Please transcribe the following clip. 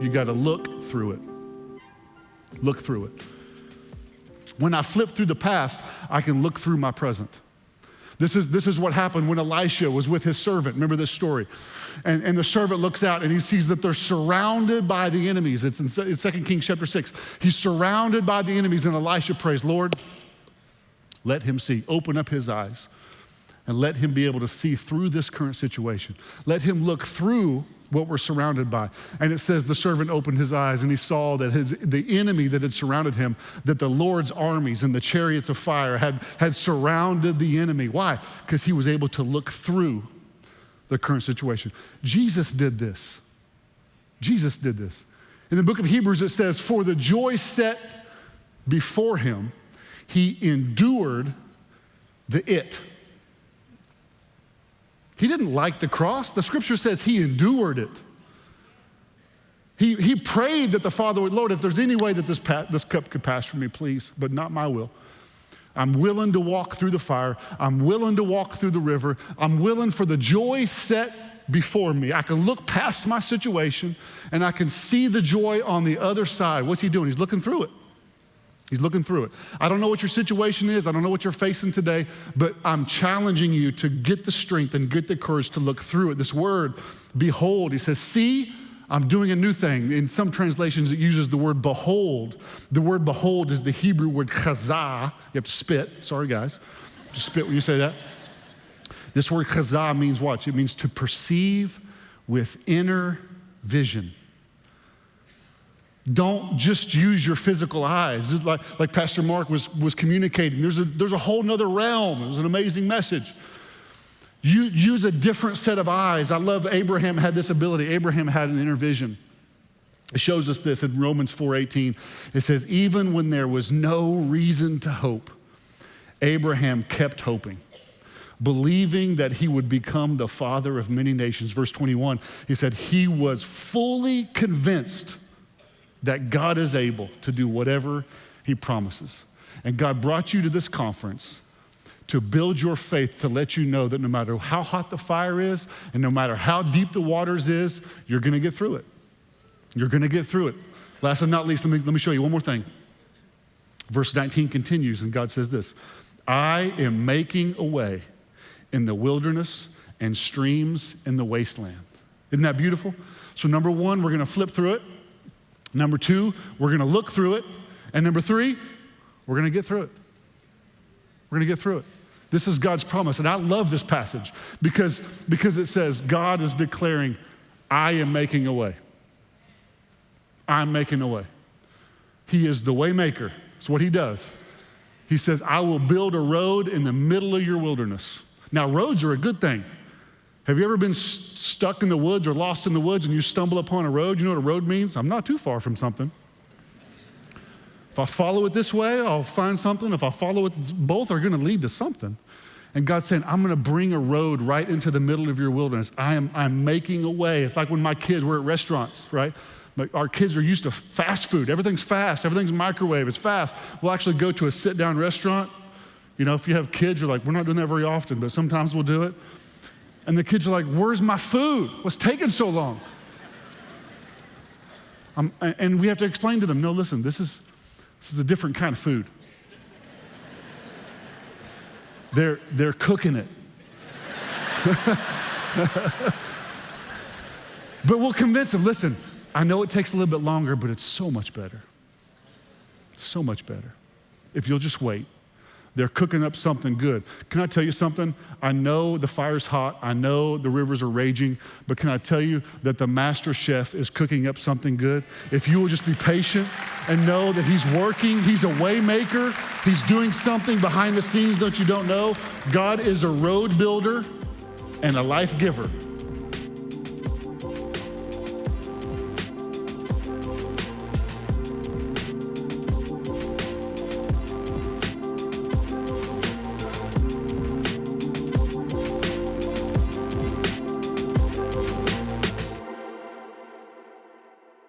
You got to look through it. Look through it. When I flip through the past, I can look through my present. This is what happened when Elisha was with his servant. Remember this story? And the servant looks out and he sees that they're surrounded by the enemies. It's in 2 Kings chapter 6. He's surrounded by the enemies, and Elisha prays, Lord, let him see. Open up his eyes and let him be able to see through this current situation. Let him look through what we're surrounded by. And it says the servant opened his eyes and he saw that the enemy that had surrounded him, that the Lord's armies and the chariots of fire had surrounded the enemy. Why? Because he was able to look through the current situation. Jesus did this. Jesus did this. In the book of Hebrews, it says, for the joy set before him, he endured the it. He didn't like the cross. The scripture says he endured it. He prayed that the Father would, Lord, if there's any way that this cup could pass from me, please, but not my will. I'm willing to walk through the fire. I'm willing to walk through the river. I'm willing for the joy set before me. I can look past my situation and I can see the joy on the other side. What's he doing? He's looking through it. He's looking through it. I don't know what your situation is. I don't know what you're facing today, but I'm challenging you to get the strength and get the courage to look through it. This word, behold, he says, see, I'm doing a new thing. In some translations, it uses the word behold. The word behold is the Hebrew word chazah. You have to spit. Sorry, guys. Just spit when you say that. This word chazah means what? It means to perceive with inner vision. Don't just use your physical eyes. Like Pastor Mark was communicating. There's a whole nother realm. It was an amazing message. You use a different set of eyes. I love Abraham had this ability. Abraham had an inner vision. It shows us this in Romans 4:18. It says, even when there was no reason to hope, Abraham kept hoping, believing that he would become the father of many nations. Verse 21, he said, he was fully convinced that God is able to do whatever he promises. And God brought you to this conference to build your faith, to let you know that no matter how hot the fire is and no matter how deep the waters is, you're gonna get through it. You're gonna get through it. Last but not least, let me show you one more thing. Verse 19 continues and God says this, I am making a way in the wilderness and streams in the wasteland. Isn't that beautiful? So number one, we're gonna flip through it. Number two, we're gonna look through it. And number three, we're gonna get through it. We're gonna get through it. This is God's promise. And I love this passage because it says God is declaring, I am making a way. I'm making a way. He is the way maker. It's what he does. He says, I will build a road in the middle of your wilderness. Now, roads are a good thing. Have you ever been stuck in the woods or lost in the woods and you stumble upon a road? You know what a road means? I'm not too far from something. If I follow it this way, I'll find something. If I follow it, both are gonna lead to something. And God's saying, I'm gonna bring a road right into the middle of your wilderness. I'm making a way. It's like when my kids were at restaurants, right? Our kids are used to fast food. Everything's fast, everything's microwave, it's fast. We'll actually go to a sit-down restaurant. You know, if you have kids, you're like, we're not doing that very often, but sometimes we'll do it. And the kids are like, where's my food? What's taking so long? And we have to explain to them, no, listen, this is a different kind of food. They're cooking it. But we'll convince them, listen, I know it takes a little bit longer, but it's so much better. So much better. If you'll just wait. They're cooking up something good. Can I tell you something? I know the fire's hot. I know the rivers are raging, but can I tell you that the master chef is cooking up something good? If you will just be patient and know that he's working, he's a way maker, he's doing something behind the scenes that you don't know. God is a road builder and a life giver.